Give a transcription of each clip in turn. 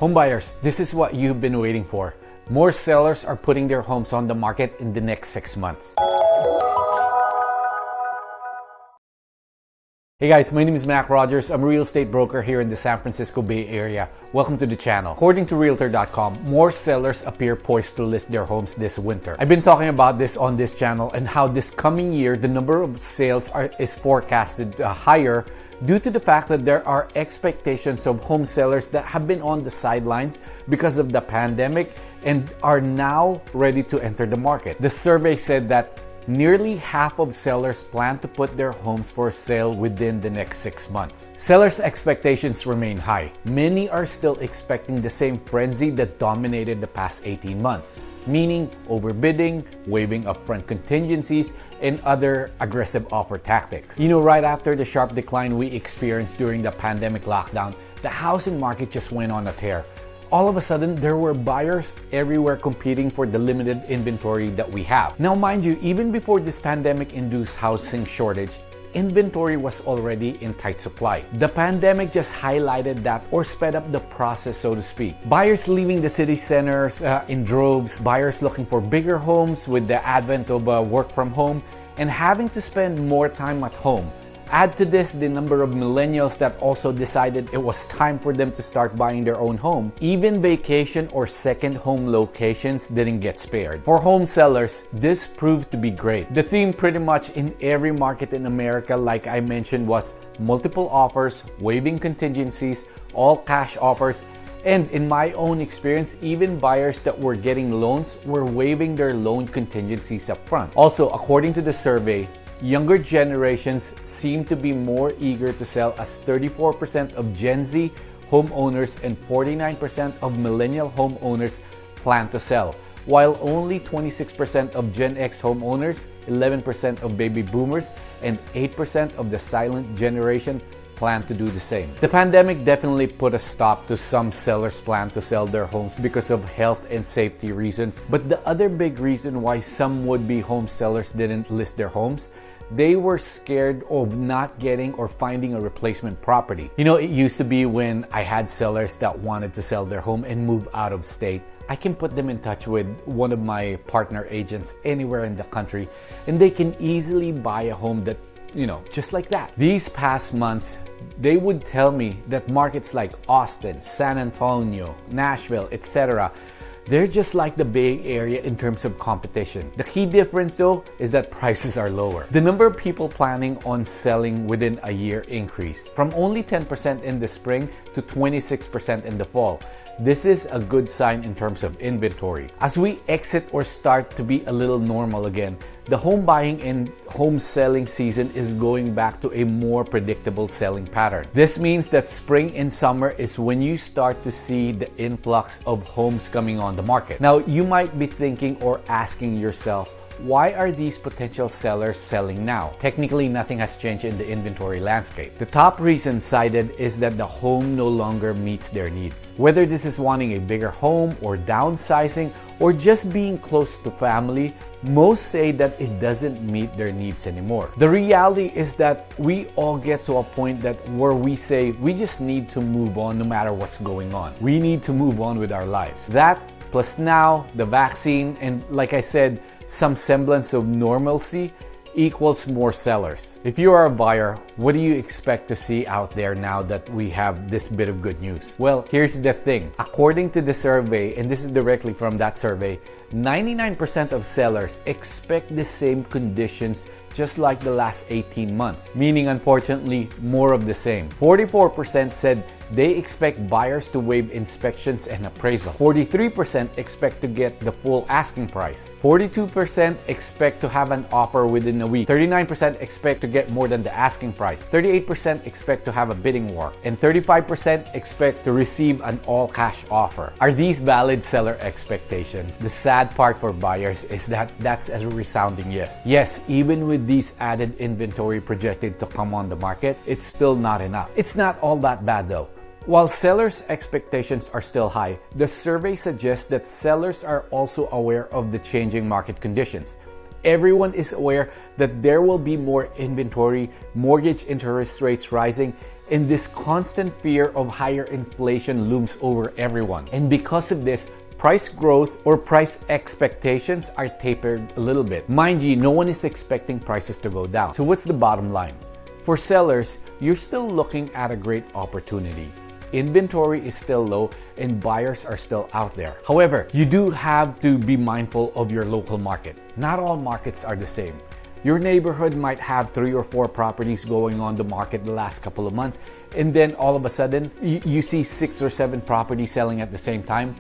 Homebuyers, this is what you've been waiting for. More sellers are putting their homes on the market in the next 6 months. Hey guys, my name is Mac Rogers. I'm a real estate broker here in the San Francisco Bay Area. Welcome to the channel. According to Realtor.com, more sellers appear poised to list their homes this winter. I've been talking about this on this channel and how this coming year, the number of sales is forecasted higher due to the fact that there are expectations of home sellers that have been on the sidelines because of the pandemic and are now ready to enter the market. The survey said that nearly half of sellers plan to put their homes for sale within the next 6 months. Sellers' expectations remain high. Many are still expecting the same frenzy that dominated the past 18 months, meaning overbidding, waiving upfront contingencies, and other aggressive offer tactics. Right after the sharp decline we experienced during the pandemic lockdown, the housing market just went on a tear. All of a sudden, there were buyers everywhere competing for the limited inventory that we have. Now, mind you, even before this pandemic-induced housing shortage, inventory was already in tight supply. The pandemic just highlighted that or sped up the process, so to speak. Buyers leaving the city centers in droves, buyers looking for bigger homes with the advent of work from home, and having to spend more time at home. Add to this the number of millennials that also decided it was time for them to start buying their own home. Even vacation or second home locations didn't get spared. For home sellers, this proved to be great. The theme pretty much in every market in America, like I mentioned, was multiple offers, waiving contingencies, all cash offers, and in my own experience, even buyers that were getting loans were waiving their loan contingencies up front. Also, according to the survey, younger generations seem to be more eager to sell, as 34% of Gen Z homeowners and 49% of millennial homeowners plan to sell, while only 26% of Gen X homeowners, 11% of baby boomers, and 8% of the silent generation plan to do the same. The pandemic definitely put a stop to some sellers' plan to sell their homes because of health and safety reasons. But the other big reason why some would-be home sellers didn't list their homes, they were scared of not getting or finding a replacement property. It used to be when I had sellers that wanted to sell their home and move out of state, I can put them in touch with one of my partner agents anywhere in the country, and they can easily buy a home that, just like that. These past months, they would tell me that markets like Austin, San Antonio, Nashville, etc., they're just like the Bay Area in terms of competition. The key difference though is that prices are lower. The number of people planning on selling within a year increased from only 10% in the spring to 26% in the fall. This is a good sign in terms of inventory. As we exit or start to be a little normal again, the home buying and home selling season is going back to a more predictable selling pattern. This means that spring and summer is when you start to see the influx of homes coming on the market. Now, you might be thinking or asking yourself, why are these potential sellers selling now? Technically, nothing has changed in the inventory landscape. The top reason cited is that the home no longer meets their needs. Whether this is wanting a bigger home or downsizing or just being close to family, most say that it doesn't meet their needs anymore. The reality is that we all get to a point where we say we just need to move on no matter what's going on. We need to move on with our lives. That plus now the vaccine and, like I said, some semblance of normalcy equals more sellers. If you are a buyer, what do you expect to see out there now that we have this bit of good news? Well, here's the thing. According to the survey, and this is directly from that survey, 99% of sellers expect the same conditions just like the last 18 months, meaning unfortunately more of the same. 44% said they expect buyers to waive inspections and appraisal. 43% expect to get the full asking price. 42% expect to have an offer within a week. 39% expect to get more than the asking price. 38% expect to have a bidding war. And 35% expect to receive an all-cash offer. Are these valid seller expectations? The sad part for buyers is that that's a resounding yes. Yes, even with these added inventory projected to come on the market, it's still not enough. It's not all that bad though. While sellers' expectations are still high, the survey suggests that sellers are also aware of the changing market conditions. Everyone is aware that there will be more inventory, mortgage interest rates rising, and this constant fear of higher inflation looms over everyone. And because of this, price growth or price expectations are tapered a little bit. Mind you, no one is expecting prices to go down. So what's the bottom line? For sellers, you're still looking at a great opportunity. Inventory is still low and buyers are still out there. However, you do have to be mindful of your local market. Not all markets are the same. Your neighborhood might have 3 or 4 properties going on the market the last couple of months, and then all of a sudden, you see 6 or 7 properties selling at the same time.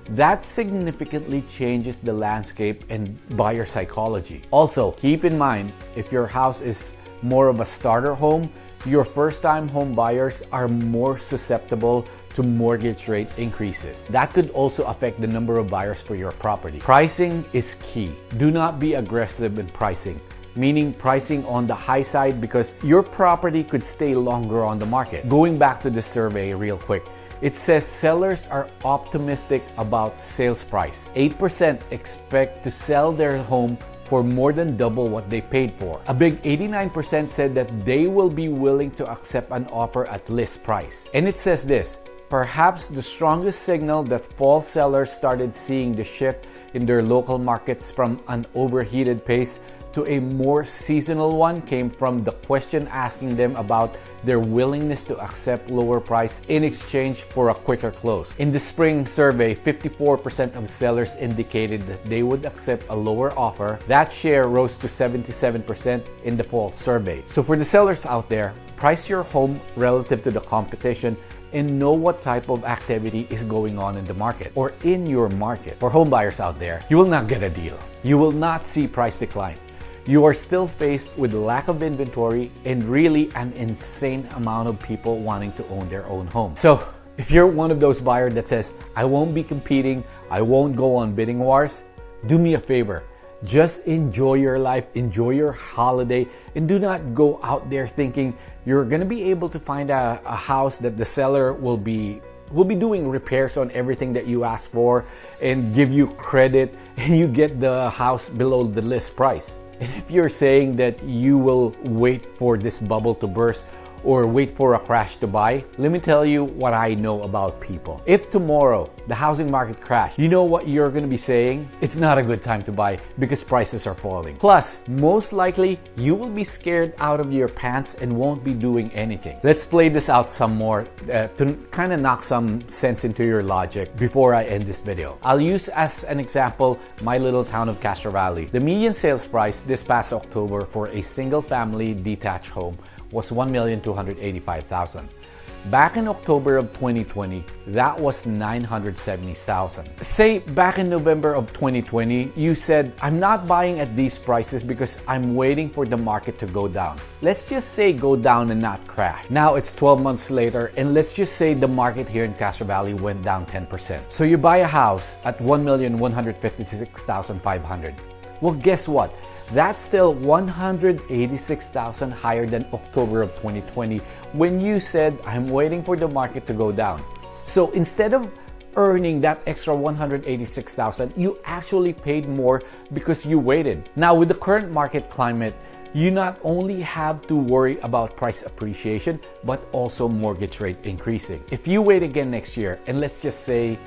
That significantly changes the landscape and buyer psychology. Also, keep in mind, if your house is more of a starter home, your first-time home buyers are more susceptible to mortgage rate increases. That could also affect the number of buyers for your property. Pricing is key. Do not be aggressive in pricing, meaning pricing on the high side because your property could stay longer on the market. Going back to the survey real quick, it says sellers are optimistic about sales price. 8% expect to sell their home for more than double what they paid for. A big 89% said that they will be willing to accept an offer at list price. And it says this, perhaps the strongest signal that fall sellers started seeing the shift in their local markets from an overheated pace to a more seasonal one came from the question asking them about their willingness to accept lower price in exchange for a quicker close. In the spring survey, 54% of sellers indicated that they would accept a lower offer. That share rose to 77% in the fall survey. So for the sellers out there, price your home relative to the competition and know what type of activity is going on in the market or in your market. For home buyers out there, you will not get a deal. You will not see price declines. You are still faced with lack of inventory and really an insane amount of people wanting to own their own home. So if you're one of those buyers that says, I won't be competing, I won't go on bidding wars, do me a favor. Just enjoy your life, enjoy your holiday, and do not go out there thinking you're gonna be able to find a house that the seller will be doing repairs on everything that you ask for and give you credit and you get the house below the list price. And if you're saying that you will wait for this bubble to burst or wait for a crash to buy, let me tell you what I know about people. If tomorrow the housing market crashed, you know what you're going to be saying? It's not a good time to buy because prices are falling. Plus, most likely, you will be scared out of your pants and won't be doing anything. Let's play this out some more to kind of knock some sense into your logic before I end this video. I'll use as an example my little town of Castro Valley. The median sales price this past October for a single-family detached home was $1,285,000. Back in October of 2020, that was $970,000. Say back in November of 2020, you said, I'm not buying at these prices because I'm waiting for the market to go down. Let's just say go down and not crash. Now it's 12 months later, and let's just say the market here in Castro Valley went down 10%. So you buy a house at $1,156,500. Well, guess what? That's still $186,000 higher than October of 2020 when you said, I'm waiting for the market to go down. So instead of earning that extra $186,000, you actually paid more because you waited. Now with the current market climate, you not only have to worry about price appreciation, but also mortgage rate increasing. If you wait again next year, and let's just say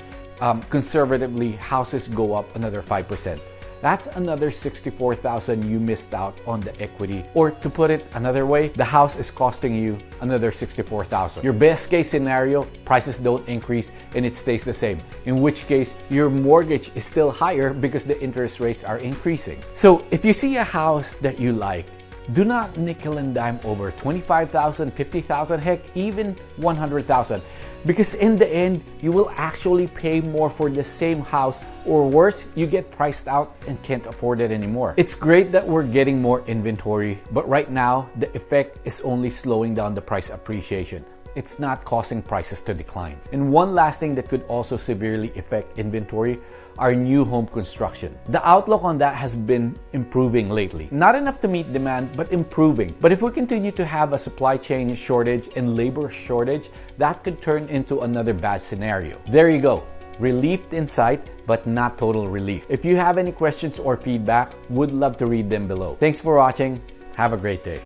conservatively houses go up another 5%, that's another $64,000 you missed out on the equity. Or to put it another way, the house is costing you another $64,000. Your best case scenario, prices don't increase and it stays the same. In which case, your mortgage is still higher because the interest rates are increasing. So if you see a house that you like, do not nickel and dime over $25,000, $50,000, heck, even $100,000. Because in the end, you will actually pay more for the same house, or worse, you get priced out and can't afford it anymore. It's great that we're getting more inventory, but right now, the effect is only slowing down the price appreciation. It's not causing prices to decline. And one last thing that could also severely affect inventory are new home construction. The outlook on that has been improving lately. Not enough to meet demand, but improving. But if we continue to have a supply chain shortage and labor shortage, that could turn into another bad scenario. There you go. Relief in sight, but not total relief. If you have any questions or feedback, would love to read them below. Thanks for watching. Have a great day.